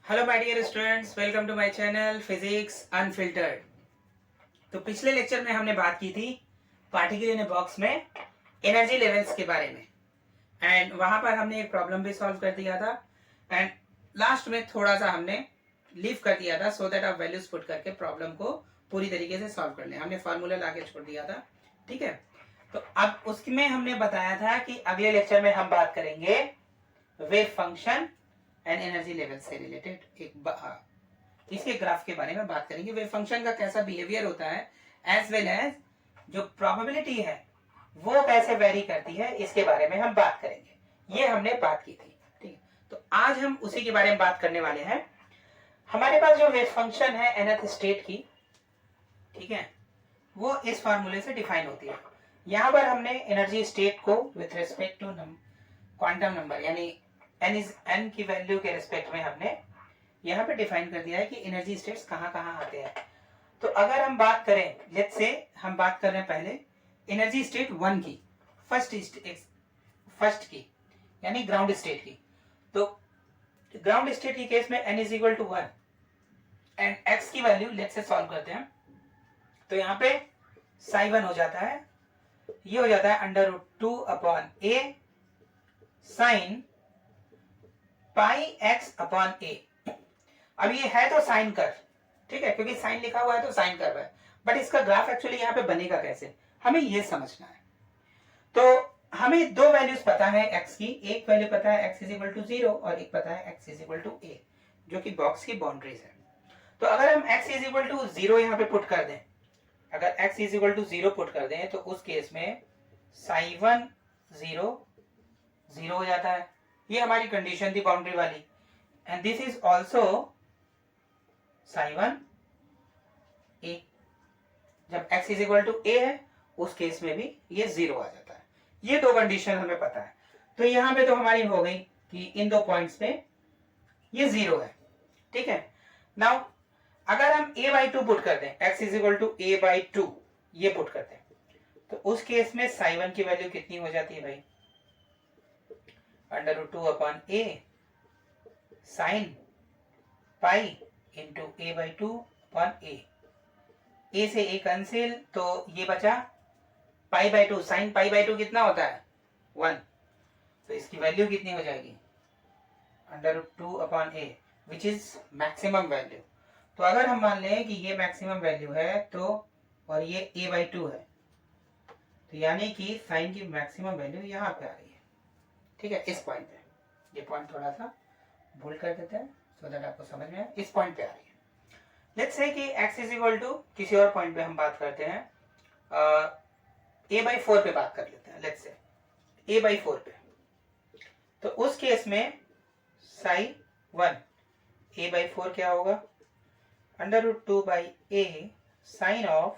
Hello my dear students, welcome to my channel physics unfiltered. तो पिछले lecture में हमने बात की थी पार्टिकल इन ए बॉक्स में एनर्जी लेवल्स के बारे में, एंड वहां पर हमने एक प्रॉब्लम भी सॉल्व कर दिया था, एंड लास्ट में थोड़ा सा हमने लीव कर दिया था सो दैट आप वैल्यूज पुट करके प्रॉब्लम को पूरी तरीके से सॉल्व कर लें। हमने फार्मूला लाके छोड़ दिया था, ठीक है। तो अब उसमें हमने बताया था कि अगले लेक्चर में हम बात करेंगे wave function and energy level से रिलेटेड इसके ग्राफ के बारे में बात करेंगे। वेव फंक्शन का कैसा बिहेवियर होता है एज वेल एज जो प्रोबेबिलिटी है वो कैसे वेरी करती है, इसके बारे में हम बात करेंगे। ये हमने बात की थी, ठीक है। तो आज हम उसी के बारे में बात करने वाले हैं। हमारे पास जो वेव फंक्शन है nth स्टेट की, ठीक है, वो इस फार्मूले से डिफाइन होती है। यहां पर हमने एनर्जी स्टेट को with respect to quantum number यानी n की वैल्यू के रिस्पेक्ट में हमने यहाँ पे डिफाइन कर दिया है कि एनर्जी स्टेट्स कहाँ कहाँ आते हैं। तो अगर हम बात करें, लेट्स से हम बात कर रहे हैं पहले एनर्जी स्टेट 1 की, फर्स्ट की यानी ग्राउंड स्टेट की। तो ग्राउंड स्टेट की केस में n is equal to 1 and x की वैल्यू लेट्स से सॉल्व करते हैं। तो यहाँ पे साई 1 हो जाता है, ये हो जाता है under root 2 upon a sine pi x upon a। अब ये है तो साइन कर, ठीक है, क्योंकि साइन लिखा हुआ है तो साइन कर रहा है, बट इसका ग्राफ एक्चुअली यहाँ पे बनेगा कैसे, हमें ये समझना है। तो हमें दो वैल्यूज पता है x की, एक वैल्यू पता है x इज इक्वल टू 0 और एक पता है x is equal to a, जो कि बॉक्स की बाउंड्रीज है। तो अगर हम x इज इक्वल टू 0 यहाँ पे पुट कर दें, अगर x is equal to 0 put कर दें तो उस केस में साई 1 0 0 हो जाता है। ये हमारी कंडीशन थी बाउंड्री वाली, and this is also psi 1 a। जब x is equal to a है उस केस में भी ये 0 आ जाता है। ये दो कंडीशन हमें पता है। तो यहां पे तो हमारी हो गई कि इन दो पॉइंट्स पे ये 0 है, ठीक है। नाउ अगर हम a बाई 2 पुट कर दें, x is equal to a by 2 ये पुट करते हैं, तो उस केस में साई 1 की वैल्यू कितनी हो जाती है भाई, under root 2 upon a sine pi into a by 2 upon a से a कैंसिल, तो ये बचा pi by 2, sine pi by 2 कितना होता है 1, तो इसकी वैल्यू कितनी हो जाएगी under root 2 upon a which is maximum value. तो अगर हम मान लें कि ये मैक्सिमम वैल्यू है तो और ये a बाई 2 है, तो यानी कि साइन की मैक्सिमम वैल्यू यहाँ पे आ रही है, ठीक है, इस पॉइंट पे। ये पॉइंट थोड़ा सा बोल्ड कर देते हैं सो दैट आपको समझ में आए, इस पॉइंट पे आ रही है। लेट्स से कि x इज इक्वल टू किसी और पॉइंट पे हम बात करते हैं, a बाई 4 पे बात कर लेते हैं, लेट्स से a बाई 4 पे। तो उस केस में साई 1 a बाई 4 क्या होगा, under root 2 by a sine of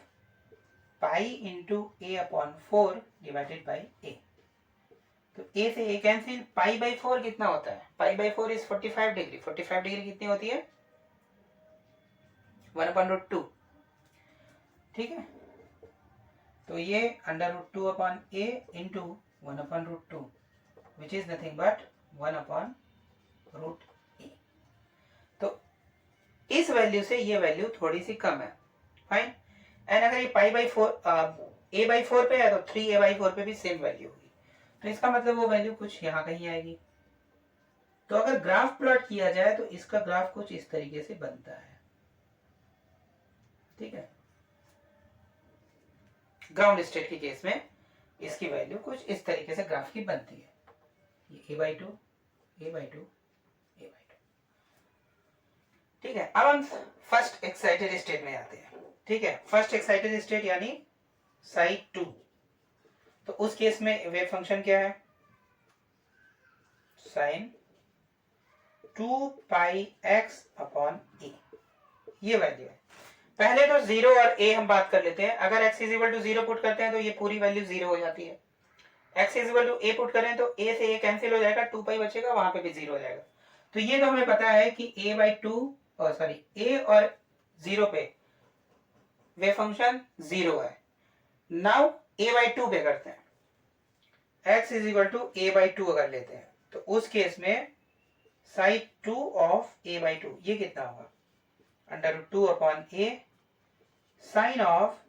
pi into a upon 4 divided by a। तो a से a कैंसिल, पाई बाई 4 कितना होता है, pi by 4 is 45 degree. 45 degree कितनी होती है 1 अपॉन रूट 2, ठीक है। तो ये under root 2 upon a into 1 upon root 2 which is nothing but 1 upon root a। तो इस वैल्यू से ये वैल्यू थोड़ी सी कम है, फाइन। एंड अगर ये पाई बाई 4 a बाई 4 पे है तो 3a बाई 4 पे भी सेम वैल्यू होगी, तो इसका मतलब वो वैल्यू कुछ यहाँ कहीं आएगी। तो अगर ग्राफ प्लॉट किया जाए तो इसका ग्राफ कुछ इस तरीके से बनता है, ठीक है। ग्राउंड स्टेट के केस में इसकी वैल्यू कुछ इस तरीके से ग्राफ की बनती है, ये a by 2 a by 2 a by 2, ठीक है। अब हम फर्स्ट एक्साइटेड स्टेट में आते हैं, ठीक है। फर्स्ट एक्साइटेड स्टेट यानी साई 2। तो उस केस में वेव फंक्शन क्या है, sine 2 pi x upon a, ये वैल्यू है। पहले तो 0 और a हम बात कर लेते हैं। अगर x is equal to 0 put करते हैं तो ये पूरी वैल्यू 0 हो जाती है। x is equal to a put करें तो a से a कैंसिल हो जाएगा, 2 पाई बचेगा, वहां पे भी 0 हो जाएगा। तो ये तो हमें पता है कि a बाई 2 सॉरी a और 0 पे वे फंक्शन 0 है। नाउ a बाई 2 पे करते हैं, x is equal to a by 2 अगर लेते हैं तो उस केस में साइन 2 ऑफ a बाई 2, ये कितना होगा? Under 2 upon a sine of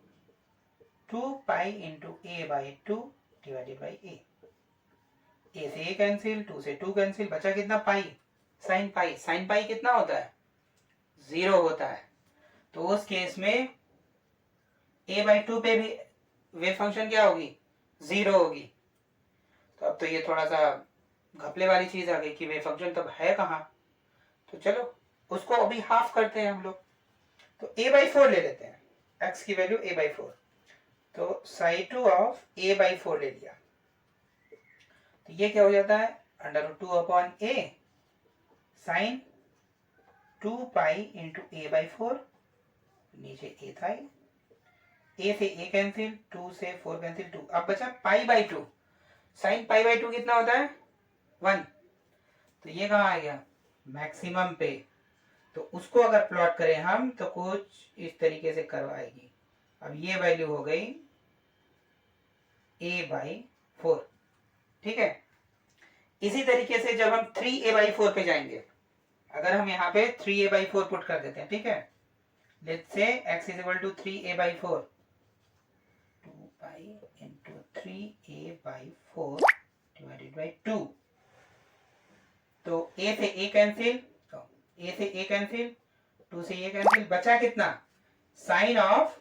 2 pi into a by 2 divided by a। a से a कैंसिल, 2 से 2 कैंसिल, बचा कितना? पाई। साइन पाई, साइन पाई कितना होता है? 0 होता है। तो उस केस में a बाई 2 पे भी वेव फंक्शन क्या होगी? 0 होगी। तो अब तो ये थोड़ा सा घपले वाली चीज आ गई कि वेव फंक्शन तब है कहाँ। तो चलो उसको अभी हाफ करते हैं हम लोग। तो a बाई 4 ले लेते हैं, x की वैल्यू a बाई 4। तो साइन 2 ऑफ a बाई 4 ले लिया, तो ये क्या हो जाता है? Under root 2 upon a sine 2 pi into a by 4, नीचे a था, a से a कैंसिल, 2 से 4 कैंसिल, 2। अब बचा pi by 2। Sine pi by 2 कितना होता है? 1। तो ये कहाँ आ गया? मैक्सिमम पे। तो उसको अगर प्लॉट करें हम तो कुछ इस तरीके से कर्व आएगी। अब ये वैल्यू हो गई a बाई 4, ठीक है। इसी तरीके से जब हम 3a बाई 4 पे जाएंगे, अगर हम यहाँ पे 3a बाई 4 पुट कर देते हैं, ठीक है, let's say x is equal to 3a by 4, 2 pi into 3a by 4 divided by 2। तो a से a कैंसिल, तो a से a कैंसिल, 2 से a कैंसिल, बचा कितना? Sine of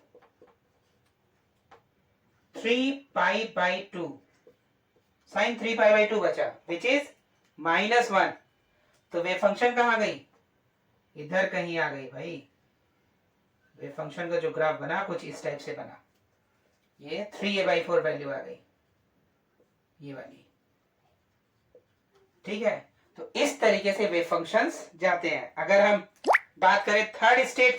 3 pi by 2, sine 3 pi by 2 बचा, विच इज -1। तो वे function कहाँ गई? इधर कहीं आ गई भाई। वे फंक्शन का जो ग्राफ बना कुछ इस टाइप से बना, ये 3a बाई 4 वैल्यू आ गई, ये वाली, ठीक है। तो इस तरीके से वे फंक्शंस जाते हैं। अगर हम बात करें थर्ड स्टेट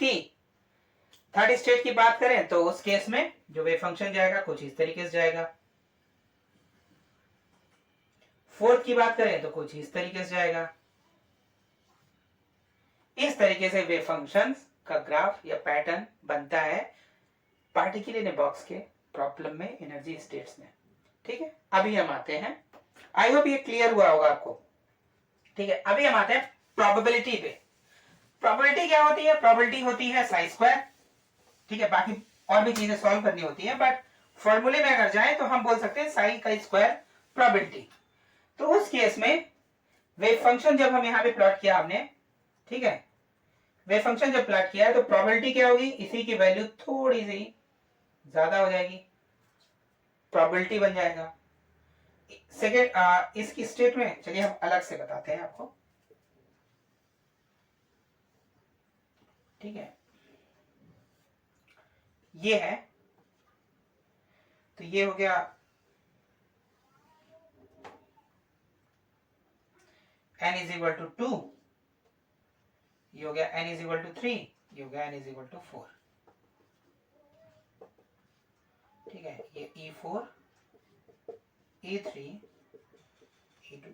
की बात करें तो उस केस में जो वे फंक्शन जाएगा कुछ इस तरीके से जाएगा। फोर्थ की बात करें तो कुछ इस तरीके से जाएगा। इस तरीके से वे फंक्शंस का ग्राफ या पैटर्न बनता है पार्टिकल इन ए बॉक्स के प्रॉब्लम में, एनर्जी स्टेट्स में, ठीक है। अभी हम आते हैं, आई होप ये क्लियर हुआ होगा आपको, ठीक है। अभी हम आते हैं प्रोबेबिलिटी पे। प्रोबेबिलिटी क्या होती है? प्रोबेबिलिटी होती है साई स्क्वायर, ठीक है। बाकी और भी चीजें सॉल्व करनी होती है, बट फॉर्मूले में अगर जाए तो हम बोल सकते हैं साई का स्क्वायर प्रोबेबिलिटी। तो उस केस में वेव फंक्शन जब हम यहाँ पे प्लॉट किया हमने, ठीक है, वेव फंक्शन जब प्लॉट किया है तो प्रोबेबिलिटी क्या होगी? इसी की वैल्यू थोड़ी सी ज्यादा हो जाएगी, प्रोबेबिलिटी बन जाएगा। सेकेंड इसकी स्टेट में चलिए हम अलग से बताते हैं आपको, ठीक है। ये है, तो ये हो गया n इज इक्वल टू 2, ये हो गया n इज इक्वल टू 3, ये हो गया n इज इक्वल टू 4, ठीक है। ये E4, E3, E2,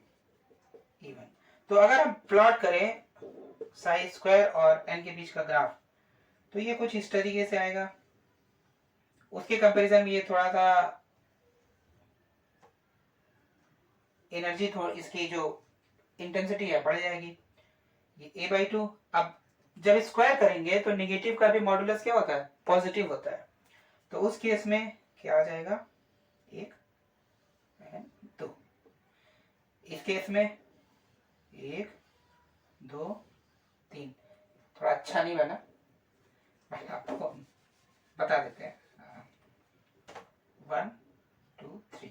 E1। तो अगर हम प्लॉट करें साई स्क्वायर और n के बीच का ग्राफ तो ये कुछ इस तरीके से आएगा। उसके कंपैरिजन में ये थोड़ा सा एनर्जी, इसकी जो इंटेंसिटी है बढ़ जाएगी। ये a बाई 2, अब जब स्क्वायर करेंगे तो नेगेटिव का भी मॉडुलस क्या होता है? पॉजिटिव होता है। तो उस केस में क्या आ जाएगा? 1 एंड 2। इस केस में 1 2 3, थोड़ा अच्छा नहीं बना, आपको बता देते हैं। 1 2 3,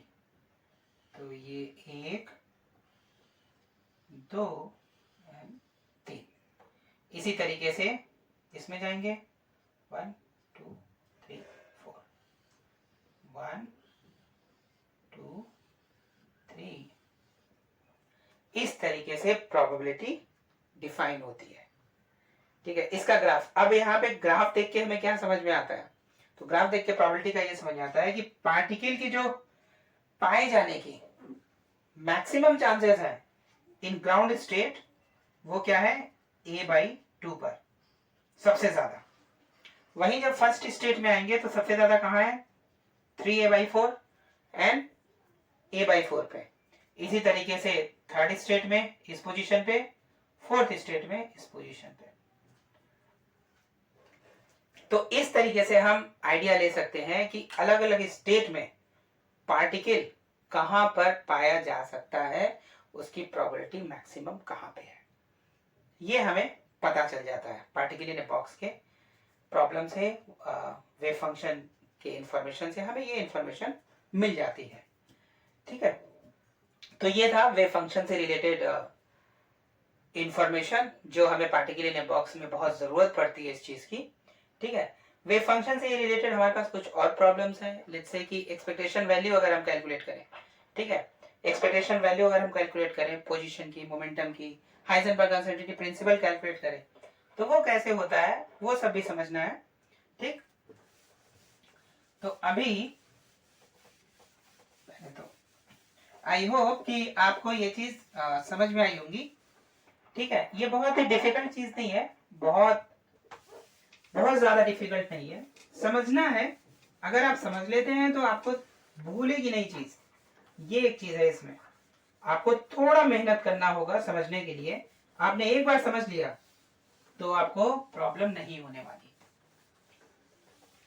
तो ये 1 2 एंड 3। इसी तरीके से इसमें जाएंगे 1 2 3 4, 1 2 3। इस तरीके से प्रोबेबिलिटी डिफाइन होती है, ठीक है। इसका ग्राफ, अब यहाँ पे ग्राफ देख के हमें क्या समझ में आता है? तो ग्राफ देख के प्रोबेबिलिटी का ये समझ में आता है कि पार्टिकल की जो पाए जाने की मैक्सिमम चांसेस है इन ग्राउंड स्टेट, वो क्या है? a बाई 2 पर सबसे ज्यादा। वहीं जब फर्स्ट स्टेट में आएंगे तो सबसे ज्यादा कहाँ है? 3a by 4 and a by 4 पे। इसी तरीके से थर्ड स्टेट में इस पोजीशन पे फोर्थ स्टेट में इस पोजीशन पे। तो इस तरीके से हम आइडिया ले सकते हैं कि अलग अलग स्टेट में पार्टिकल कहां पर पाया जा सकता है, उसकी प्रोबेबिलिटी मैक्सिमम कहां पे है, ये हमें पता चल जाता है पार्टिकल इन बॉक्स के प्रॉब्लम से, वेव फंक्शन के इंफॉर्मेशन से हमें ये इंफॉर्मेशन मिल जाती है। ठीक है, तो ये था वेव फंक्शन से रिलेटेड इंफॉर्मेशन जो हमें पार्टिकल इन बॉक्स में बहुत जरूरत पड़ती है इस चीज की। ठीक है, वेव फंक्शन से रिलेटेड हमारे पास कुछ और प्रॉब्लम्स हैं। लेट्स से कि एक्सपेक्टेशन वैल्यू अगर हम कैलकुलेट करें, ठीक है, एक्सपेक्टेशन वैल्यू अगर हम कैलकुलेट करें पोजीशन की, मोमेंटम की, हाइजेनबर्ग अनसर्टेनिटी प्रिंसिपल कैलकुलेट करें, तो वो कैसे होता है वो सब भी समझना है। ठीक, तो अभी तो आई होप कि आपको ये चीज समझ में आई होंगी। ठीक है, ये बहुत ही डिफिकल्ट चीज नहीं है, बहुत बहुत ज्यादा डिफिकल्ट नहीं है, समझना है। अगर आप समझ लेते हैं तो आपको भूलेगी नहीं चीज, ये एक चीज है इसमें। आपको थोड़ा मेहनत करना होगा समझने के लिए। आपने एक बार समझ लिया तो आपको प्रॉब्लम नहीं होने वाली।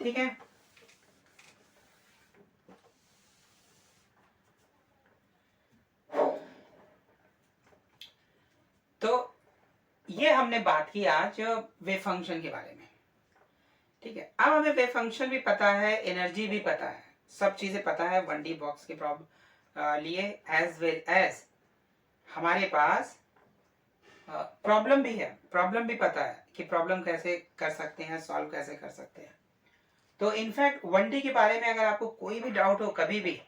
ठीक है, तो ये हमने बात की आज वेव फंक्शन के बारे में। ठीक है, अब हमें वेव फंक्शन भी पता है, एनर्जी भी पता है, सब चीजें पता है 1D बॉक्स के लिए, एज वेल एज हमारे पास प्रॉब्लम भी है, प्रॉब्लम भी पता है कि प्रॉब्लम कैसे कर सकते हैं, सॉल्व कैसे कर सकते हैं। तो इनफैक्ट 1D के बारे में अगर आपको कोई भी डाउट हो कभी भी,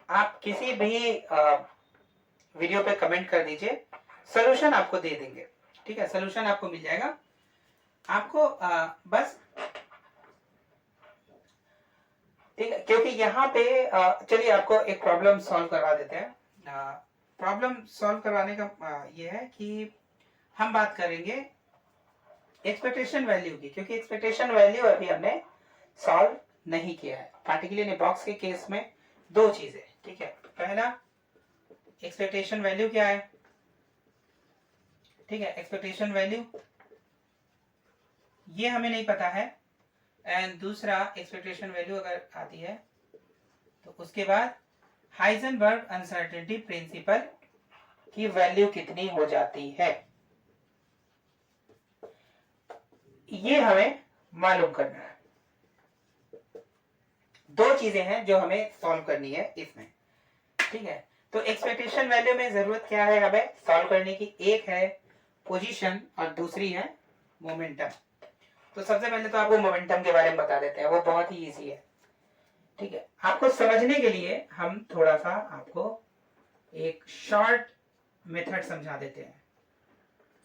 आप किसी भी वीडियो पे कमेंट कर दीजिए, सोल्यूशन आपको दे देंगे। ठीक है, सोल्यूशन आपको मिल जाएगा। आपको बस ठीक है, क्योंकि यहाँ पे चलिए आपको एक प्रॉब्लम सॉल्व करवा देते हैं। प्रॉब्लम सॉल्व करवाने का ये है कि हम बात करेंगे एक्सपेक्टेशन वैल्यू की, क्योंकि एक्सपेक्टेशन वैल्यू अभी हमने सॉल्व नहीं किया है। पार्टिकल इन बॉक्स के केस में दो चीजें। ठीक है, पहला एक्सपेक्टेशन वैल्यू क्या है, ठीक है, एक्सपेक्टेशन वैल्यू ये हमें नहीं पता है, एंड दूसरा एक्सपेक्टेशन वैल्यू अगर आती है तो उसके बाद हाइजेनबर्ग अनसर्टेनिटी प्रिंसिपल की वैल्यू कितनी हो जाती है, ये हमें मालूम करना है। दो चीजें हैं जो हमें सॉल्व करनी है इसमें। ठीक है, तो एक्सपेक्टेशन वैल्यू में जरूरत क्या है हमें सॉल्व करने की, एक है पोजीशन और दूसरी है मोमेंटम। तो सबसे पहले तो आपको मोमेंटम के बारे में बता देते हैं, वो बहुत ही इजी है। ठीक है, आपको समझने के लिए हम थोड़ा सा आपको एक शॉर्ट मेथड समझा देते हैं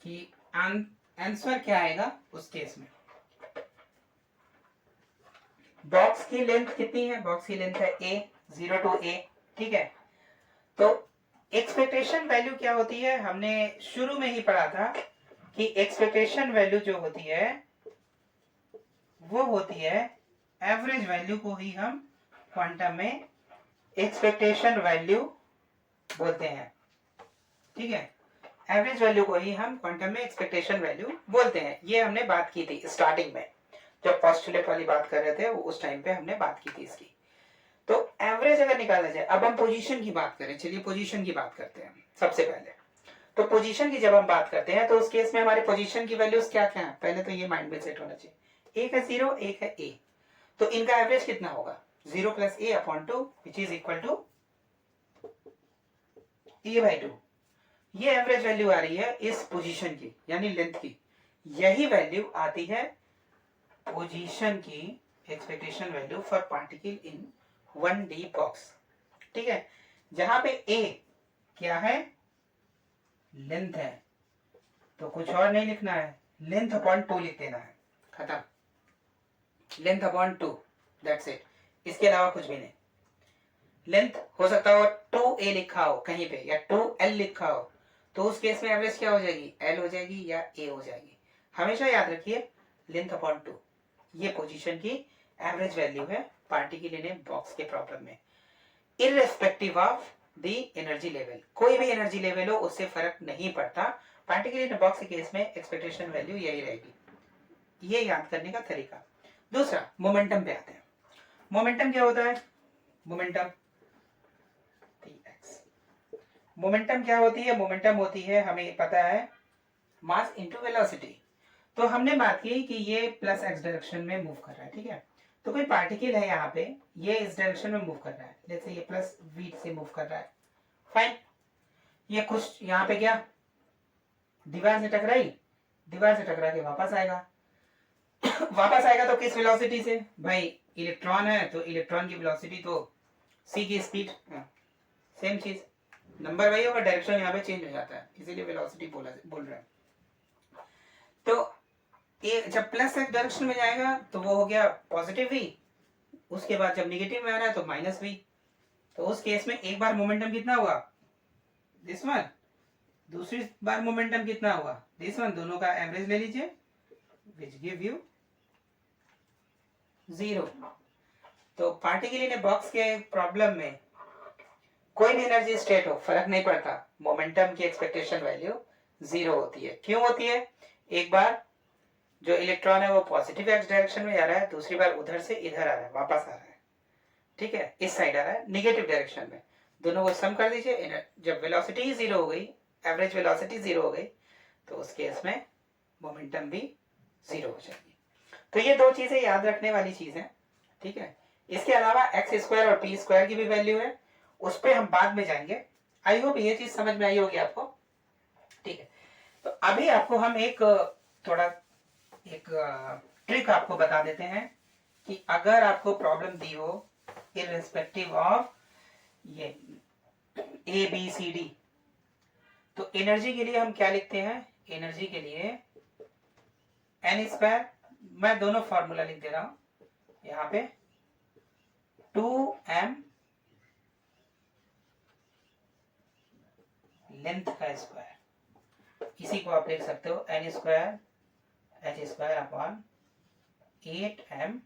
कि आंसर क्या आएगा उस केस में। बॉक्स की लेंथ कितनी है, बॉक्स की लेंथ है a, 0 to a। ठीक है, तो एक्सपेक्टेशन वैल्यू क्या होती है, हमने शुरू में ही पढ़ा था कि एक्सपेक्टेशन वैल्यू जो होती है वो होती है एवरेज वैल्यू को ही हम क्वांटम में एक्सपेक्टेशन वैल्यू बोलते हैं। ठीक है, एवरेज वैल्यू को ही हम क्वांटम में एक्सपेक्टेशन वैल्यू बोलते हैं। ये हमने बात की थी स्टार्टिंग में, जब पोस्टुलेट वाली बात कर रहे थे उस टाइम पे हमने बात की थी इसकी। तो एवरेज अगर निकाला जाए, अब हम पोजीशन की बात करें, चलिए पोजीशन की बात करते हैं सबसे पहले। तो पोजीशन की जब हम बात करते हैं तो उस केस में हमारे पोजीशन की वैल्यूज क्या क्या है, पहले तो ये माइंड में सेट होना चाहिए। एक है 0, एक है a, तो इनका एवरेज कितना होगा 0 plus a upon 2 which is equal to a/2। ये एवरेज वैल्यू आ रही है इस पोजीशन की, यानी लेंथ की। यही वैल्यू आती है पोजीशन की expectation value for particle in 1D box. ठीक है, जहां पे a क्या है, लेंथ है, तो कुछ और नहीं लिखना है, लेंथ अपॉन 2 लिख देना है, खत्म। लेंथ अपॉन 2, दैट्स इट, इसके अलावा कुछ भी नहीं। लेंथ हो सकता हो 2a लिखा हो कहीं पे या 2l लिखा हो, तो उस केस में एवरेज क्या हो जाएगी, l हो जाएगी या a हो जाएगी। हमेशा याद रखिए लेंथ अपॉन 2 ये पोजीशन की एवरेज वैल्यू है पार्टिकल इन ए बॉक्स के प्रॉब्लम में, irrespective of the energy level, कोई भी एनर्जी लेवल हो उससे फर्क नहीं पड़ता, पार्टिकल इन बॉक्स के केस में एक्सपेक्टेशन वैल्यू यही रहेगी। ये याद करने का तरीका। दूसरा मोमेंटम पे आते हैं। मोमेंटम क्या होता है? मोमेंटम मोमेंटम क्या होती है? मोमेंटम होती है, हमें पता है, मास इनटू वेलोसिटी। तो हमने बात की कि ये प्लस एक्स डायरेक्शन में मूव कर रहा है, ठीक है। तो कोई पार्टिकल है यहाँ पे, ये इस डायरेक्शन में मूव कर रहा है, जैसे ये प्लस वी से मूव कर रहा है, फाइन। ये कुछ यहाँ पे क्या दीवार से टकराई, दीवार से टकरा के वापस आएगा वापस आएगा तो किस वेलोसिटी से? भाई इलेक्ट्रॉन है तो इलेक्ट्रॉन की वेलोसिटी तो सी की स्पीड, सेम चीज, नंबर वही होगा, डायरेक्शन यहाँ पे चेंज हो जाता है, इसीलिए वेलोसिटी बोल रहे हैं। तो ये जब प्लस एक्स डायरेक्शन में जाएगा तो वो हो गया पॉजिटिव वी, उसके बाद जब निगेटिव में आ रहा है तो माइनस वी। तो उस केस में एक बार मोमेंटम कितना हुआ? This one. दूसरी बार मोमेंटम कितना हुआ? This one. दोनों का एवरेज ले लीजिए, विच गिव यू 0। तो पार्टिकल इन बॉक्स के प्रॉब्लम में कोई भी एनर्जी स्टेट हो फर्क नहीं पड़ता, मोमेंटम की एक्सपेक्टेशन वैल्यू 0 होती है। क्यों होती है? एक बार जो इलेक्ट्रॉन है वो पॉजिटिव एक्स डायरेक्शन में जा रहा है, दूसरी बार उधर से इधर आ रहा है, वापस आ रहा है, ठीक है, इस साइड आ रहा है निगेटिव डायरेक्शन में। दोनों को सम कर दीजिए, जब वेलोसिटी ही 0 हो गई, एवरेज वेलोसिटी 0 हो गई, तो उस केस में मोमेंटम भी 0 हो जाएगी। तो ये दो चीजें याद रखने वाली चीज है, ठीक है। इसके अलावा एक्स स्क्वायर और पी स्क्वायर की भी वैल्यू है, उस पर हम बाद में जाएंगे। आई होप ये चीज समझ में आई होगी आपको, ठीक है। तो अभी आपको हम एक थोड़ा एक ट्रिक आपको बता देते हैं कि अगर आपको प्रॉब्लम दी हो इररिस्पेक्टिव ऑफ ये ए बी सी डी, तो एनर्जी के लिए हम क्या लिखते हैं? एनर्जी के लिए एन स्क्वायर, मैं दोनों फॉर्मूला लिख दे रहा हूं यहाँ पे, 2m लेंथ का स्क्वायर, इसी को आप लिख सकते हो n square h square upon 8m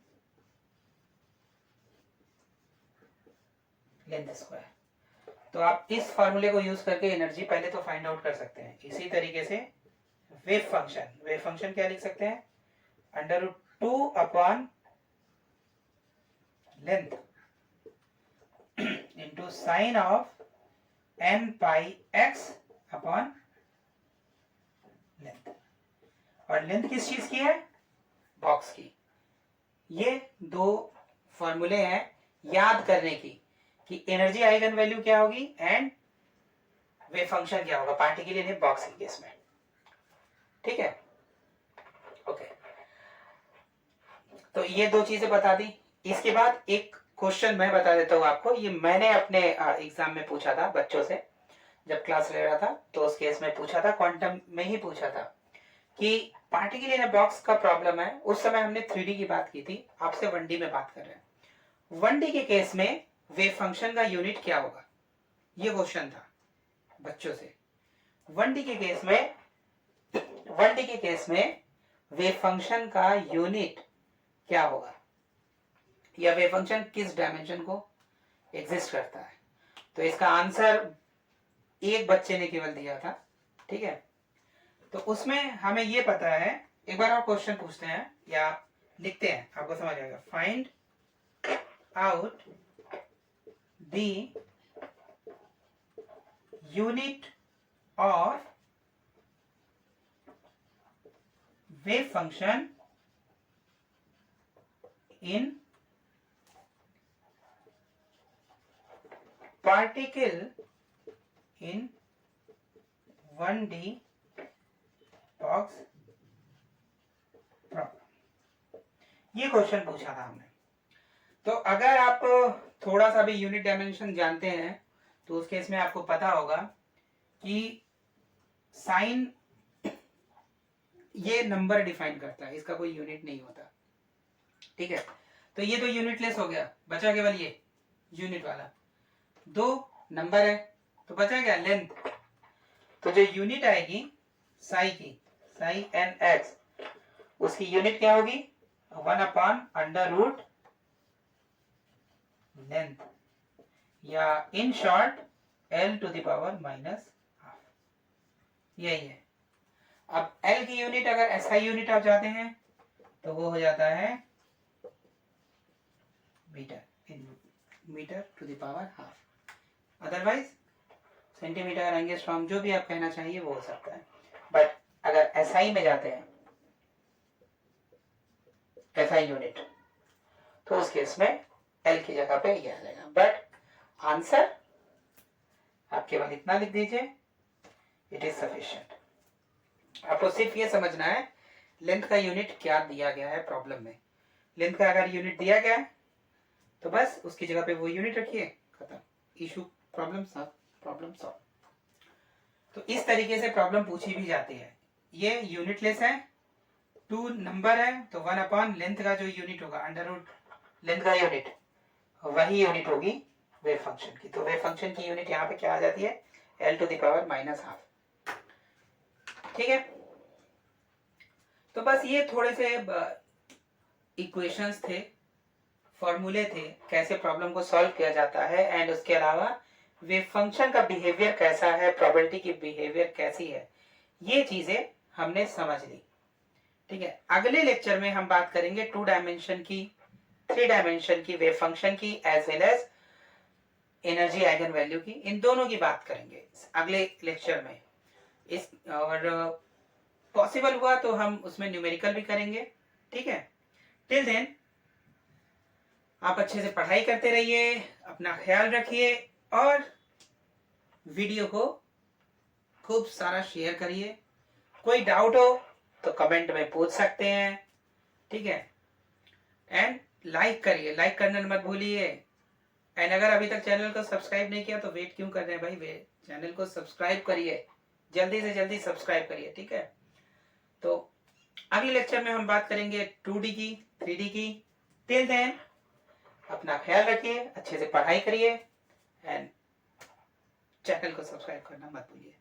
length square. तो आप इस फॉर्मूले को यूज करके एनर्जी पहले तो फाइंड आउट कर सकते हैं। इसी तरीके से वेव फंक्शन क्या लिख सकते हैं? √2 upon length into sine of n pi x upon length. और लेंथ किस चीज की है? बॉक्स की। ये दो फॉर्मूले हैं याद करने की कि एनर्जी आइगन वैल्यू क्या होगी एंड वेव फंक्शन क्या होगा पार्टिकल इन बॉक्स के केस में, ठीक है, ओके। तो ये दो चीजें बता दी। इसके बाद एक क्वेश्चन मैं बता देता हूं आपको, ये मैंने अपने एग्जाम में पूछा था बच्चों से, जब क्लास ले रहा था तो उस केस में पूछा था, क्वांटम में ही पूछा था कि पार्टिकल इन बॉक्स का प्रॉब्लम है। उस समय हमने 3D की बात की थी, आपसे 1D में बात कर रहे हैं। 1D के केस में वेव फंक्शन का यूनिट क्या होगा, ये क्वेश्चन था बच्चों से। 1D के केस में वेव फंक्शन का यूनिट क्या होगा, या वेव फंक्शन किस डायमेंशन को एग्जिस्ट करता है। तो इसका आंसर एक बच्चे ने केवल दिया था, ठीक है। तो उसमें हमें ये पता है, एक बार और क्वेश्चन पूछते हैं या लिखते हैं, आपको समझ आएगा। Find out the unit of wave function in particle in 1D box problem, ये क्वेश्चन पूछा था हमने। तो अगर आप थोड़ा सा भी यूनिट डायमेंशन जानते हैं तो उस केस में आपको पता होगा कि साइन ये नंबर डिफाइन करता है, इसका कोई यूनिट नहीं होता, ठीक है। तो ये तो यूनिटलेस हो गया, बचा केवल ये यूनिट वाला, दो नंबर है तो बचा क्या? लेंथ। तो जो यूनिट आएगी साई की, साई एन एक्स, उसकी यूनिट क्या होगी? 1 अपॉन अंडर रूट लेंथ, या in short L to the power minus half, यही है। अब L की यूनिट अगर SI यूनिट आप जाते हैं तो वो हो जाता है metre, in metre to the power half, otherwise centimetre, angstrom, जो भी आप कहना चाहिए वो हो सकता है। बट अगर SI में जाते हैं, SI यूनिट, तो उस केस में L की जगह पे ये आ जाएगा। बट आंसर आप केवल इतना लिख दीजिए, इट इज सफिशिएंट। आपको सिर्फ ये समझना है लेंथ का यूनिट क्या दिया गया है प्रॉब्लम में। लेंथ का अगर यूनिट दिया गया है तो बस उसकी जगह पे वो यूनिट रखिए, खत्म, इशू, प्रॉब्लम सॉल्व। तो इस तरीके से प्रॉब्लम पूछी भी जाती है। ये यूनिटलेस है, 2 नंबर है, तो 1 अपॉन लेंथ का जो यूनिट होगा, अंडर रूट लेंथ का यूनिट, वही यूनिट होगी वेव फंक्शन की। तो वेव फंक्शन की यूनिट यहाँ पे क्या आ जाती है, L to the power minus half. ठीक है, तो बस ये थोड़े से इक्वेशंस थे, फॉर्मूले थे, कैसे प्रॉब्लम को सॉल्व किया जाता है, एंड उसके अलावा वेव फंक्शन का बिहेवियर कैसा है, प्रोबेबिलिटी की बिहेवियर कैसी है, ये चीजें हमने समझ ली। ठीक है, अगले लेक्चर में हम बात करेंगे 2 डायमेंशन की, 3 डायमेंशन की वेव फंक्शन की, as well as energy eigen value की, इन दोनों की बात करेंगे अगले लेक्चर में। इस और पॉसिबल हुआ तो हम उसमें न्यूमेरिकल भी करेंगे। ठीक है, टिल देन आप अच्छे से पढ़ाई करते रहिए, अपना ख्याल रखिए, और वीडियो को खूब सारा शेयर करिए। कोई डाउट हो तो कमेंट में पूछ सकते हैं। ठीक है, एंड लाइक करिए, लाइक करना मत भूलिए। एंड अगर अभी तक चैनल को सब्सक्राइब नहीं किया तो वेट क्यों कर रहे हैं भाई, वे चैनल को सब्सक्राइब करिए, जल्दी से जल्दी सब्सक्राइब करिए। ठीक है, तो अगले लेक्चर में हम बात करेंगे 2D की, 3D की। टिल देन अपना ख्याल रखिए, अच्छे से पढ़ाई करिए, एंड चैनल को सब्सक्राइब करना मत भूलिए।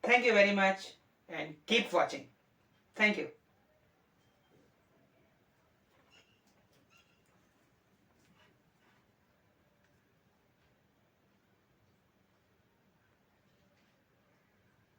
Thank you very much and keep watching. Thank you.